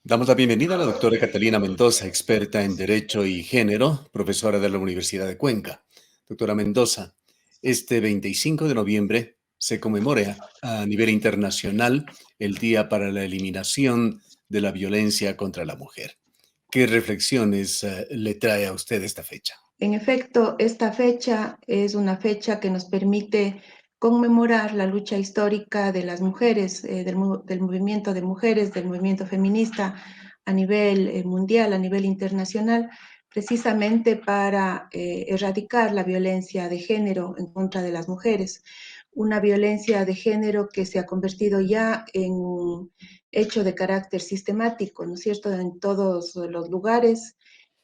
Damos la bienvenida a la doctora Catalina Mendoza, experta en Derecho y Género, profesora de la Universidad de Cuenca. Doctora Mendoza, este 25 de noviembre se conmemora a nivel internacional el Día para la Eliminación de la Violencia contra la Mujer. ¿Qué reflexiones le trae a usted esta fecha? En efecto, esta fecha es una fecha que nos permite conmemorar la lucha histórica de las mujeres, del movimiento de mujeres, del movimiento feminista a nivel mundial, a nivel internacional, precisamente para erradicar la violencia de género en contra de las mujeres. Una violencia de género que se ha convertido ya en un hecho de carácter sistemático, ¿no es cierto?, en todos los lugares,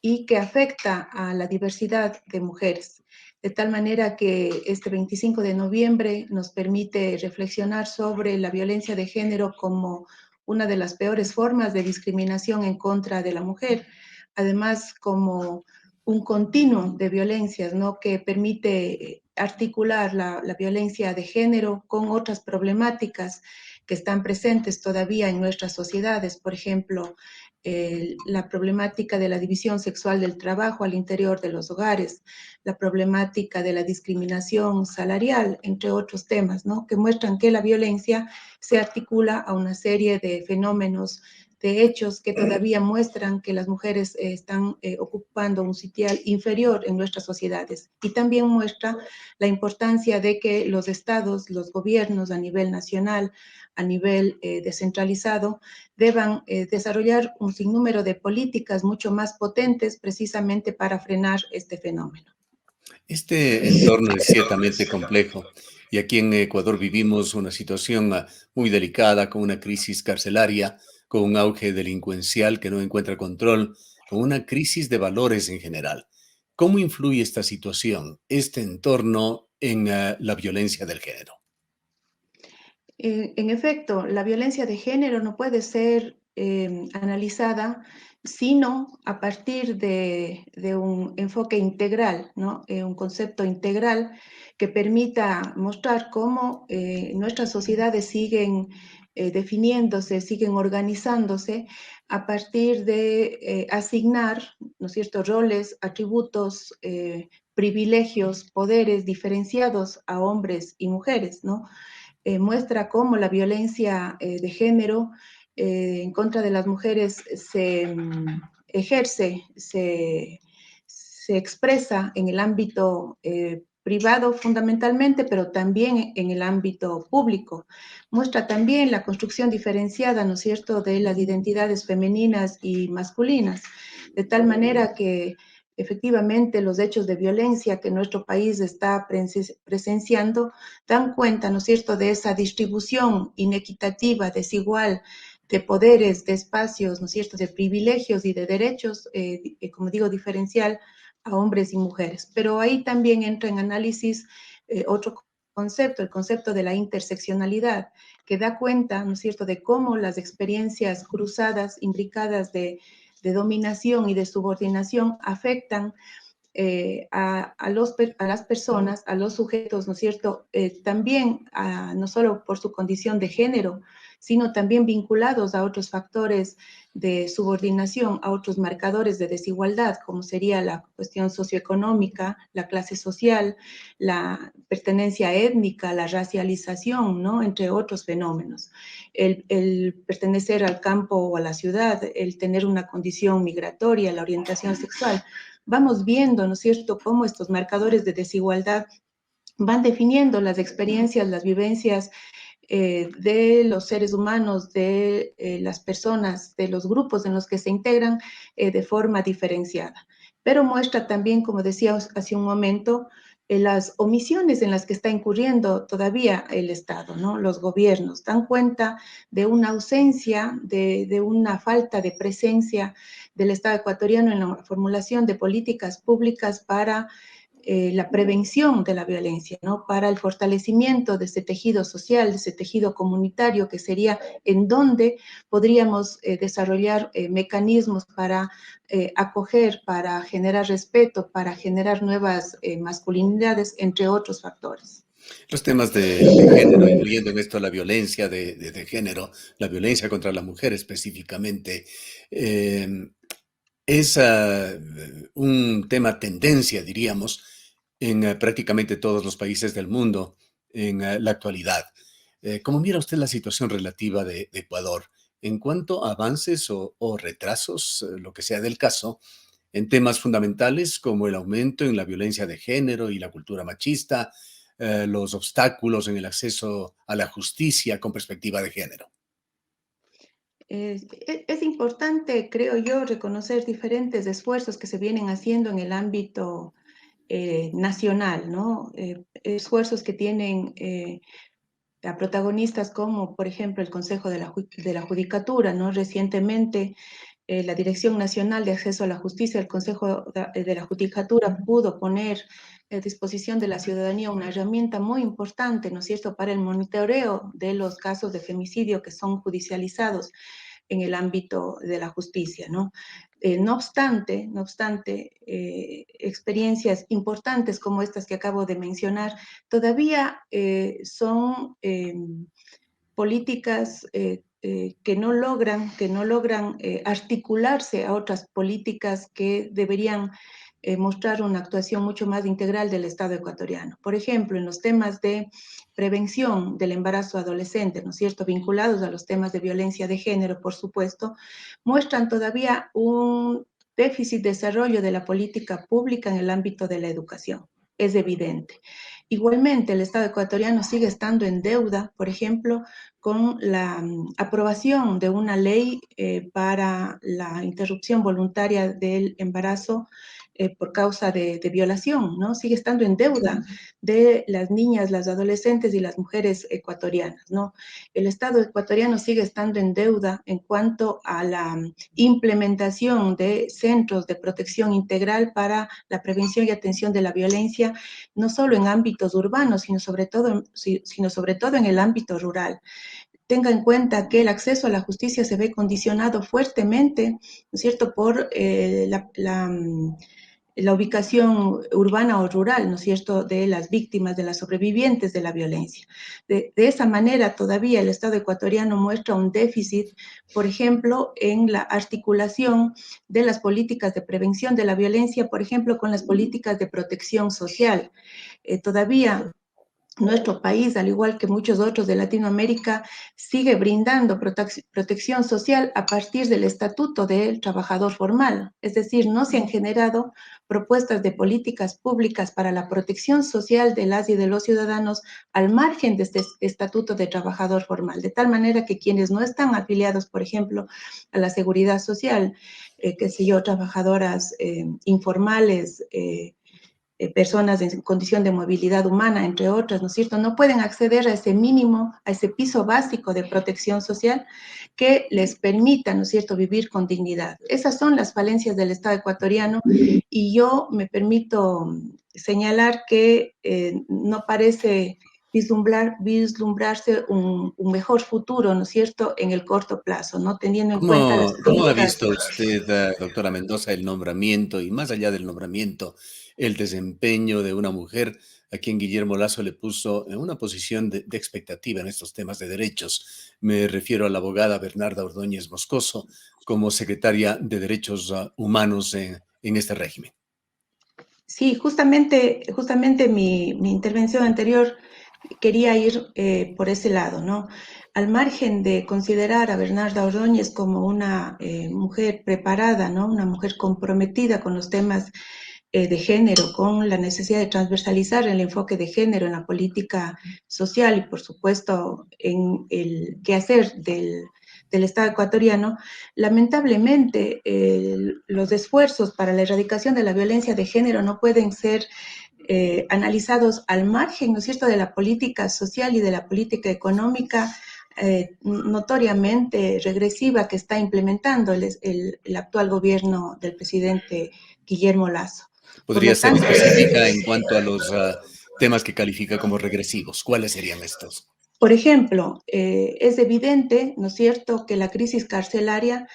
y que afecta a la diversidad de mujeres. De tal manera que este 25 de noviembre nos permite reflexionar sobre la violencia de género como una de las peores formas de discriminación en contra de la mujer, además como un continuum de violencias, ¿no?, que permite articular la violencia de género con otras problemáticas que están presentes todavía en nuestras sociedades. Por ejemplo, la problemática de la división sexual del trabajo al interior de los hogares, la problemática de la discriminación salarial, entre otros temas, ¿no?, que muestran que la violencia se articula a una serie de fenómenos, de hechos que todavía muestran que las mujeres están ocupando un sitial inferior en nuestras sociedades. Y también muestra la importancia de que los estados, los gobiernos a nivel nacional, a nivel descentralizado, deban desarrollar un sinnúmero de políticas mucho más potentes precisamente para frenar este fenómeno. Este entorno es ciertamente complejo y aquí en Ecuador vivimos una situación muy delicada con una crisis carcelaria, con un auge delincuencial que no encuentra control, con una crisis de valores en general. ¿Cómo influye esta situación, este entorno en la violencia del género? En efecto, la violencia de género no puede ser analizada sino a partir de un enfoque integral, ¿no? Un concepto integral que permita mostrar cómo nuestras sociedades siguen definiéndose, siguen organizándose a partir de asignar, ¿no es cierto?, roles, atributos, privilegios, poderes diferenciados a hombres y mujeres, ¿no? Muestra cómo la violencia de género en contra de las mujeres se ejerce, se expresa en el ámbito privado fundamentalmente, pero también en el ámbito público. Muestra también la construcción diferenciada, ¿no es cierto?, de las identidades femeninas y masculinas, de tal manera que efectivamente los hechos de violencia que nuestro país está presenciando dan cuenta, ¿no es cierto?, de esa distribución inequitativa, desigual, de poderes, de espacios, ¿no es cierto?, de privilegios y de derechos, como digo, diferencial a hombres y mujeres. Pero ahí también entra en análisis otro concepto, el concepto de la interseccionalidad, que da cuenta, ¿no es cierto?, de cómo las experiencias cruzadas, imbricadas de dominación y de subordinación afectan a las personas, a los sujetos, ¿no es cierto?, también no solo por su condición de género, sino también vinculados a otros factores de subordinación, a otros marcadores de desigualdad, como sería la cuestión socioeconómica, la clase social, la pertenencia étnica, la racialización, ¿no?, entre otros fenómenos. El pertenecer al campo o a la ciudad, el tener una condición migratoria, la orientación sexual. Vamos viendo, ¿no es cierto?, cómo estos marcadores de desigualdad van definiendo las experiencias, las vivencias de los seres humanos, de las personas, de los grupos en los que se integran de forma diferenciada. Pero muestra también, como decía hace un momento, las omisiones en las que está incurriendo todavía el Estado, ¿no? Los gobiernos dan cuenta de una ausencia, de una falta de presencia del Estado ecuatoriano en la formulación de políticas públicas para la prevención de la violencia, ¿no?, para el fortalecimiento de ese tejido social, de ese tejido comunitario, que sería en donde podríamos desarrollar mecanismos para acoger, para generar respeto, para generar nuevas masculinidades, entre otros factores. Los temas de género, incluyendo en esto la violencia de género, la violencia contra la mujer específicamente, eh, es un tema tendencia, diríamos, en prácticamente todos los países del mundo en la actualidad. ¿Cómo mira usted la situación relativa de Ecuador en cuanto a avances o retrasos, lo que sea del caso, en temas fundamentales como el aumento en la violencia de género y la cultura machista, los obstáculos en el acceso a la justicia con perspectiva de género? Es importante, creo yo, reconocer diferentes esfuerzos que se vienen haciendo en el ámbito nacional, ¿no? Esfuerzos que tienen a protagonistas como, por ejemplo, el Consejo de la Judicatura, ¿no? Recientemente, la Dirección Nacional de Acceso a la Justicia, el Consejo de la Judicatura pudo poner a disposición de la ciudadanía una herramienta muy importante, ¿no es cierto?, para el monitoreo de los casos de femicidio que son judicializados en el ámbito de la justicia, ¿no? No obstante, experiencias importantes como estas que acabo de mencionar todavía son políticas que no logran articularse a otras políticas que deberían mostrar una actuación mucho más integral del Estado ecuatoriano. Por ejemplo, en los temas de prevención del embarazo adolescente, ¿no es cierto?, vinculados a los temas de violencia de género, por supuesto, muestran todavía un déficit de desarrollo de la política pública en el ámbito de la educación. Es evidente. Igualmente, el Estado ecuatoriano sigue estando en deuda, por ejemplo, con la aprobación de una ley para la interrupción voluntaria del embarazo por causa de violación, ¿no? Sigue estando en deuda de las niñas, las adolescentes y las mujeres ecuatorianas, ¿no? El Estado ecuatoriano sigue estando en deuda en cuanto a la implementación de centros de protección integral para la prevención y atención de la violencia, no solo en ámbitos urbanos, sino sobre todo en el ámbito rural. Tenga en cuenta que el acceso a la justicia se ve condicionado fuertemente, ¿no es cierto?, por la ubicación urbana o rural, ¿no es cierto?, de las víctimas, de las sobrevivientes de la violencia. De esa manera, todavía el Estado ecuatoriano muestra un déficit, por ejemplo, en la articulación de las políticas de prevención de la violencia, por ejemplo, con las políticas de protección social. Todavía nuestro país, al igual que muchos otros de Latinoamérica, sigue brindando protección social a partir del Estatuto del Trabajador Formal. Es decir, no se han generado propuestas de políticas públicas para la protección social de las y de los ciudadanos al margen de este Estatuto de Trabajador Formal. De tal manera que quienes no están afiliados, por ejemplo, a la Seguridad Social, qué sé yo, trabajadoras informales, personas en condición de movilidad humana, entre otras, ¿no es cierto?, no pueden acceder a ese mínimo, a ese piso básico de protección social que les permita, ¿no es cierto?, vivir con dignidad. Esas son las falencias del Estado ecuatoriano y yo me permito señalar que no parece vislumbrarse un mejor futuro, ¿no es cierto?, en el corto plazo, ¿no?, teniendo en cuenta las ¿Cómo ha políticas. visto usted, doctora Mendoza, el nombramiento y más allá del nombramiento, el desempeño de una mujer a quien Guillermo Lazo le puso en una posición de expectativa en estos temas de derechos? Me refiero a la abogada Bernarda Ordóñez Moscoso como secretaria de Derechos Humanos en este régimen. Sí, justamente mi intervención anterior quería ir por ese lado, ¿no? Al margen de considerar a Bernarda Ordóñez como una mujer preparada, ¿no? Una mujer comprometida con los temas de género, con la necesidad de transversalizar el enfoque de género en la política social y, por supuesto, en el quehacer del Estado ecuatoriano, lamentablemente los esfuerzos para la erradicación de la violencia de género no pueden ser analizados al margen, ¿no es cierto?, de la política social y de la política económica notoriamente regresiva que está implementando el actual gobierno del presidente Guillermo Lazo. Por ¿Podría lo ser tanto, específica en cuanto a los temas que califica como regresivos? ¿Cuáles serían estos? por ejemplo, es evidente, ¿no es cierto?, que la crisis carcelaria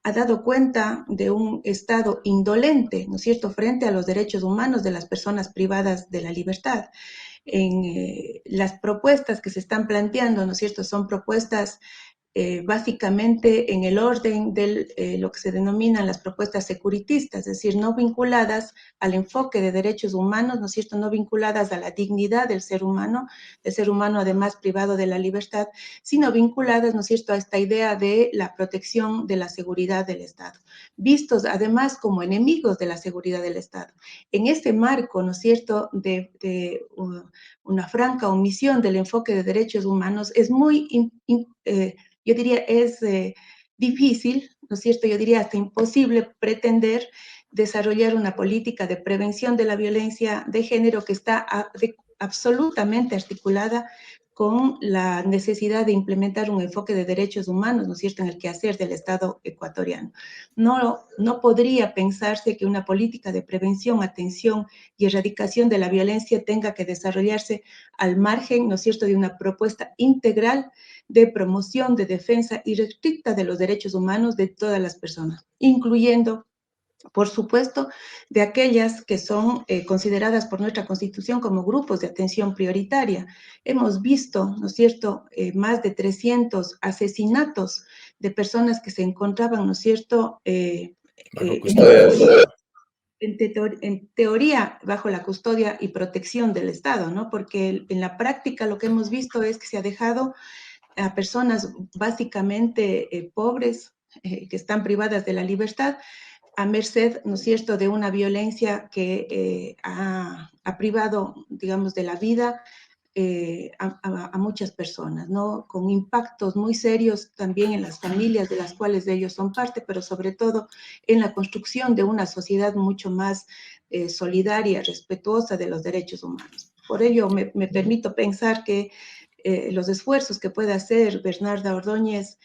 ha dado cuenta de un Estado indolente, ¿no es cierto?, frente a los derechos humanos de las personas privadas de la libertad. las propuestas que se están planteando, ¿no es cierto?, son propuestas básicamente en el orden de lo que se denominan las propuestas securitistas, es decir, no vinculadas al enfoque de derechos humanos, ¿no es cierto?, no vinculadas a la dignidad del ser humano además privado de la libertad, sino vinculadas, ¿no es cierto?, a esta idea de la protección de la seguridad del Estado, vistos además como enemigos de la seguridad del Estado. En este marco, ¿no es cierto?, de una franca omisión del enfoque de derechos humanos, es muy yo diría, es difícil, ¿no es cierto? Yo diría hasta imposible pretender desarrollar una política de prevención de la violencia de género que está absolutamente articulada con la necesidad de implementar un enfoque de derechos humanos, ¿no es cierto?, en el quehacer del Estado ecuatoriano. No podría pensarse que una política de prevención, atención y erradicación de la violencia tenga que desarrollarse al margen, ¿no es cierto?, de una propuesta integral de promoción, de defensa irrestricta de los derechos humanos de todas las personas, incluyendo, por supuesto, de aquellas que son consideradas por nuestra Constitución como grupos de atención prioritaria. Hemos visto, ¿no es cierto?, más de 300 asesinatos de personas que se encontraban, ¿no es cierto?, Bajo custodia. en teoría, bajo la custodia y protección del Estado, ¿no? Porque en la práctica lo que hemos visto es que se ha dejado a personas básicamente pobres, que están privadas de la libertad, a merced, ¿no es cierto?, de una violencia que ha privado, digamos, de la vida a muchas personas, ¿no? Con impactos muy serios también en las familias de las cuales ellos son parte, pero sobre todo en la construcción de una sociedad mucho más solidaria, respetuosa de los derechos humanos. Por ello, me permito pensar que los esfuerzos que puede hacer Bernarda Ordóñez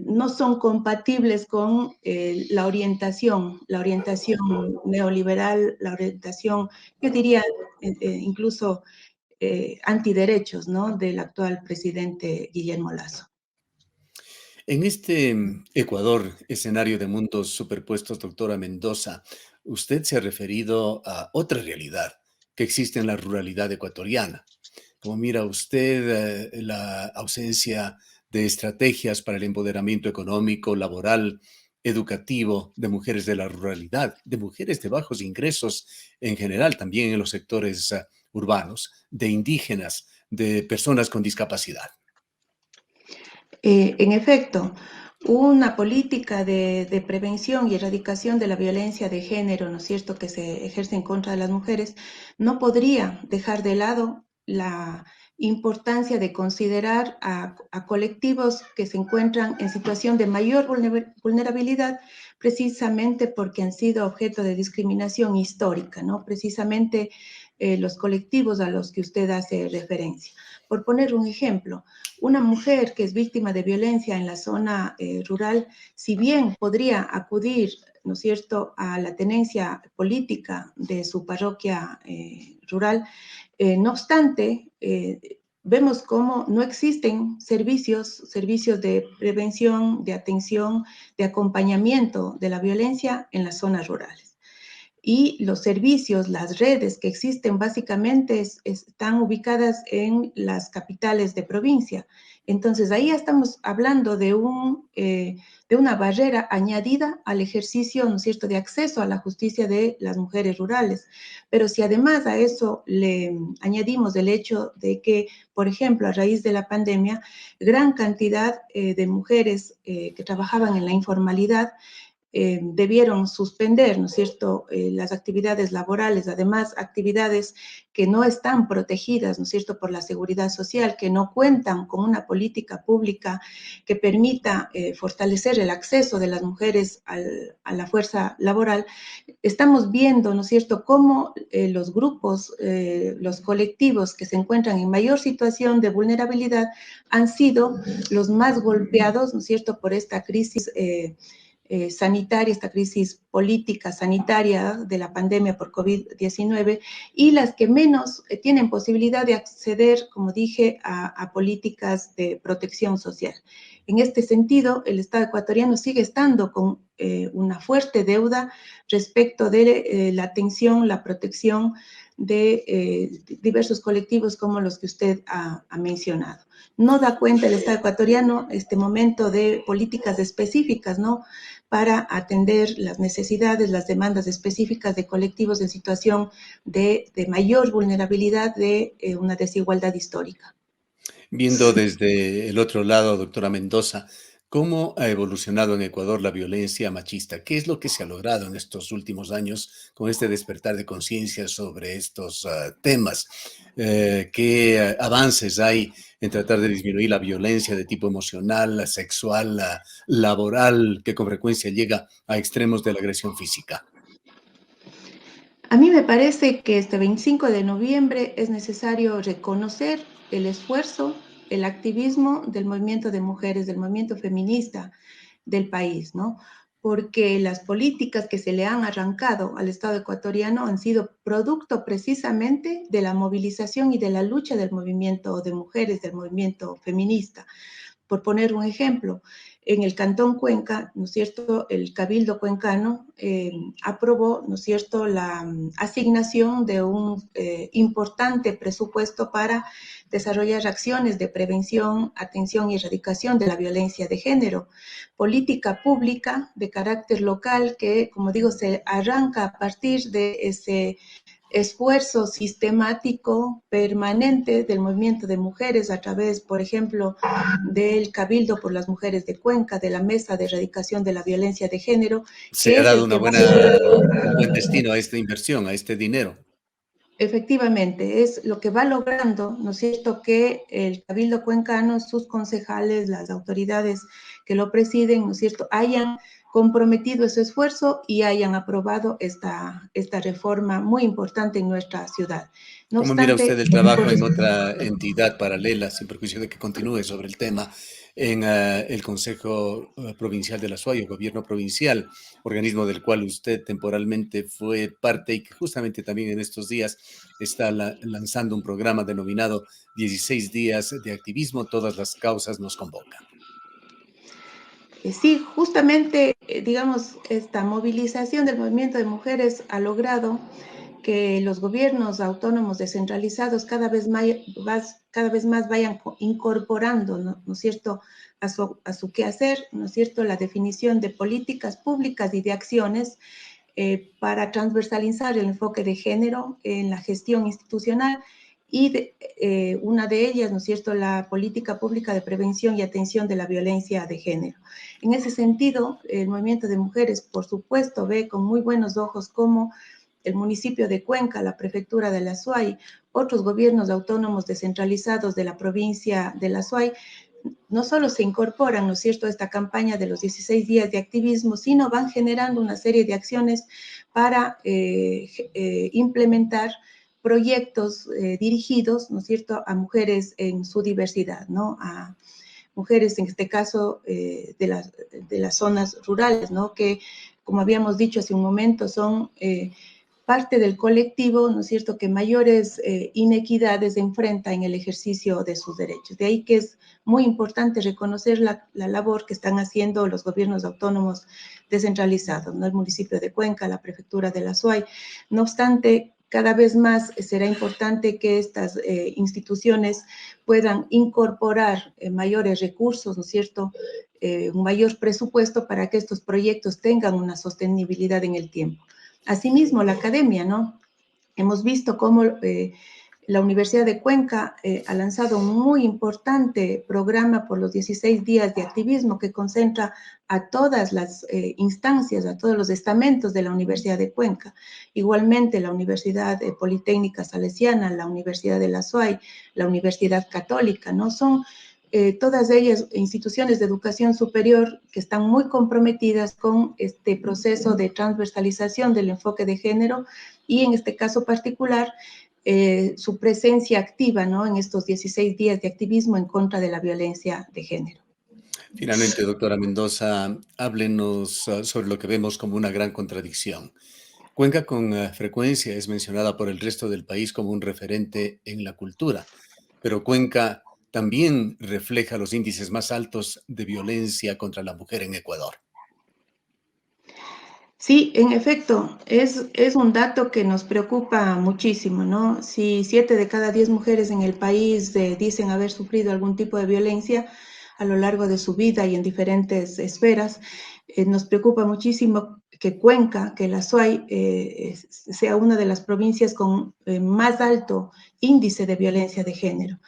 no son compatibles con la orientación neoliberal, la orientación, yo diría, incluso antiderechos, ¿no?, del actual presidente Guillermo Lasso. En este Ecuador, escenario de mundos superpuestos, doctora Mendoza, usted se ha referido a otra realidad que existe en la ruralidad ecuatoriana. ¿Cómo mira usted la ausencia de estrategias para el empoderamiento económico, laboral, educativo de mujeres de la ruralidad, de mujeres de bajos ingresos en general, también en los sectores urbanos, de indígenas, de personas con discapacidad? En efecto, una política de prevención y erradicación de la violencia de género, ¿no es cierto?, que se ejerce en contra de las mujeres, no podría dejar de lado la importancia de considerar a colectivos que se encuentran en situación de mayor vulnerabilidad, precisamente porque han sido objeto de discriminación histórica, ¿no? Precisamente los colectivos a los que usted hace referencia. Por poner un ejemplo, una mujer que es víctima de violencia en la zona rural, si bien podría acudir, ¿no es cierto?, a la tenencia política de su parroquia rural, no obstante, vemos cómo no existen servicios de prevención, de atención, de acompañamiento de la violencia en las zonas rurales. Y los servicios, las redes que existen básicamente están ubicadas en las capitales de provincia. Entonces, ahí estamos hablando de una barrera añadida al ejercicio, ¿no es cierto?, de acceso a la justicia de las mujeres rurales. Pero si además a eso le añadimos el hecho de que, por ejemplo, a raíz de la pandemia, gran cantidad de mujeres que trabajaban en la informalidad debieron suspender, ¿no es cierto?, las actividades laborales, además actividades que no están protegidas, ¿no es cierto?, por la seguridad social, que no cuentan con una política pública que permita fortalecer el acceso de las mujeres a la fuerza laboral. Estamos viendo, ¿no es cierto?, cómo los grupos, los colectivos que se encuentran en mayor situación de vulnerabilidad han sido los más golpeados, ¿no es cierto?, por esta crisis sanitaria, esta crisis política sanitaria de la pandemia por COVID-19 y las que menos tienen posibilidad de acceder, como dije, a políticas de protección social. En este sentido, el Estado ecuatoriano sigue estando con una fuerte deuda respecto de la atención, la protección de diversos colectivos como los que usted ha mencionado. No da cuenta el Estado ecuatoriano este momento de políticas específicas, ¿no?, para atender las necesidades, las demandas específicas de colectivos en situación de mayor vulnerabilidad de una desigualdad histórica. Viendo desde el otro lado, doctora Mendoza, ¿cómo ha evolucionado en Ecuador la violencia machista? ¿Qué es lo que se ha logrado en estos últimos años con este despertar de conciencia sobre estos temas? ¿Qué avances hay en tratar de disminuir la violencia de tipo emocional, la sexual, la laboral, que con frecuencia llega a extremos de la agresión física? A mí me parece que este 25 de noviembre es necesario reconocer el esfuerzo, el activismo del movimiento de mujeres, del movimiento feminista del país, ¿no? Porque las políticas que se le han arrancado al Estado ecuatoriano han sido producto precisamente de la movilización y de la lucha del movimiento de mujeres, del movimiento feminista. Por poner un ejemplo, en el Cantón Cuenca, ¿no es cierto?, el Cabildo Cuencano aprobó, ¿no es cierto?, la asignación de un importante presupuesto para desarrollar acciones de prevención, atención y erradicación de la violencia de género, política pública de carácter local que, como digo, se arranca a partir de ese esfuerzo sistemático, permanente del movimiento de mujeres a través, por ejemplo, del Cabildo por las Mujeres de Cuenca, de la Mesa de Erradicación de la Violencia de Género, ¿Se que ha es dado el que va un buen destino a esta inversión, a este dinero? efectivamente, es lo que va logrando, ¿no es cierto?, que el Cabildo Cuencano, sus concejales, las autoridades que lo presiden, ¿no es cierto?, hayan comprometido ese esfuerzo y hayan aprobado esta reforma muy importante en nuestra ciudad. No ¿Cómo mira usted obstante, el trabajo en otra entidad paralela, sin perjuicio de que continúe sobre el tema, en el Consejo Provincial de la SUAY, o Gobierno Provincial, organismo del cual usted temporalmente fue parte y que justamente también en estos días está lanzando un programa denominado 16 días de activismo, todas las causas nos convocan? sí, justamente, digamos, esta movilización del movimiento de mujeres ha logrado que los gobiernos autónomos descentralizados cada vez más vayan incorporando, ¿no es cierto?, a su quehacer, ¿no es cierto?, la definición de políticas públicas y de acciones para transversalizar el enfoque de género en la gestión institucional y una de ellas, ¿no es cierto?, la política pública de prevención y atención de la violencia de género. En ese sentido, el movimiento de mujeres, por supuesto, ve con muy buenos ojos cómo el municipio de Cuenca, la prefectura de la SUAY, otros gobiernos autónomos descentralizados de la provincia de la SUAY, no solo se incorporan, ¿no es cierto?, a esta campaña de los 16 días de activismo, sino van generando una serie de acciones para implementar proyectos dirigidos, ¿no es cierto?, a mujeres en su diversidad, ¿no?, a mujeres, en este caso, de las zonas rurales, ¿no?, que, como habíamos dicho hace un momento, son parte del colectivo, ¿no es cierto?, que mayores inequidades enfrenta en el ejercicio de sus derechos. De ahí que es muy importante reconocer la labor que están haciendo los gobiernos autónomos descentralizados, ¿no?, el municipio de Cuenca, la prefectura de la SUAY. No obstante, cada vez más será importante que estas instituciones puedan incorporar mayores recursos, ¿no es cierto?, un mayor presupuesto para que estos proyectos tengan una sostenibilidad en el tiempo. Asimismo, la academia, ¿no? Hemos visto cómo la Universidad de Cuenca ha lanzado un muy importante programa por los 16 días de activismo que concentra a todas las instancias, a todos los estamentos de la Universidad de Cuenca. Igualmente, la Universidad Politécnica Salesiana, la Universidad de la SUAY, la Universidad Católica, ¿no? Son todas ellas instituciones de educación superior que están muy comprometidas con este proceso de transversalización del enfoque de género y en este caso particular su presencia activa, ¿no?, en estos 16 días de activismo en contra de la violencia de género. Finalmente, doctora Mendoza, háblenos sobre lo que vemos como una gran contradicción. Cuenca con frecuencia es mencionada por el resto del país como un referente en la cultura, pero Cuenca también refleja los índices más altos de violencia contra la mujer en Ecuador. Sí, en efecto, es un dato que nos preocupa muchísimo, ¿no? Si 7 de cada 10 mujeres en el país dicen haber sufrido algún tipo de violencia a lo largo de su vida y en diferentes esferas, nos preocupa muchísimo que Cuenca, que la SUAY, sea una de las provincias con más alto índice de violencia de género.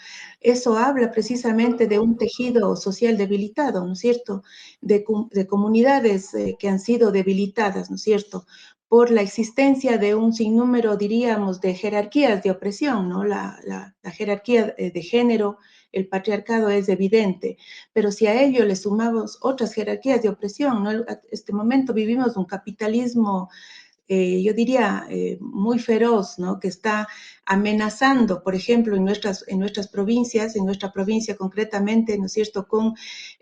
Eso habla precisamente de un tejido social debilitado, ¿no es cierto? De comunidades que han sido debilitadas, ¿no es cierto? Por la existencia de un sinnúmero, diríamos, de jerarquías de opresión, ¿no? La jerarquía de género, el patriarcado es evidente, pero si a ello le sumamos otras jerarquías de opresión, ¿no? A este momento vivimos un capitalismo yo diría, muy feroz, ¿no? Que está amenazando, por ejemplo, en nuestras provincias, en nuestra provincia concretamente, ¿no es cierto?, con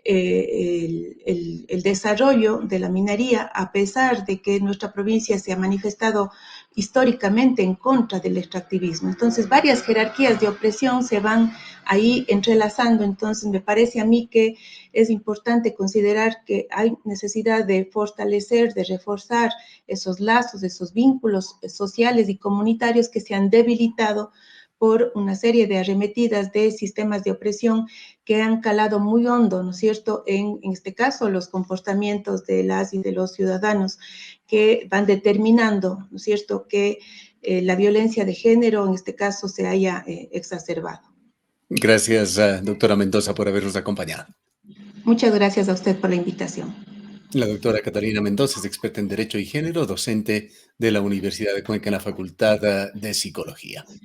el desarrollo de la minería, a pesar de que nuestra provincia se ha manifestado históricamente en contra del extractivismo. Entonces, varias jerarquías de opresión se van ahí entrelazando. Entonces, me parece a mí que es importante considerar que hay necesidad de fortalecer, de reforzar esos lazos, esos vínculos sociales y comunitarios que se han debilitado por una serie de arremetidas de sistemas de opresión que han calado muy hondo, ¿no es cierto?, en este caso, los comportamientos de las y de los ciudadanos que van determinando, ¿no es cierto?, que la violencia de género, en este caso, se haya exacerbado. Gracias, doctora Mendoza, por habernos acompañado. Muchas gracias a usted por la invitación. La doctora Catalina Mendoza es experta en Derecho y Género, docente de la Universidad de Cuenca en la Facultad de Psicología.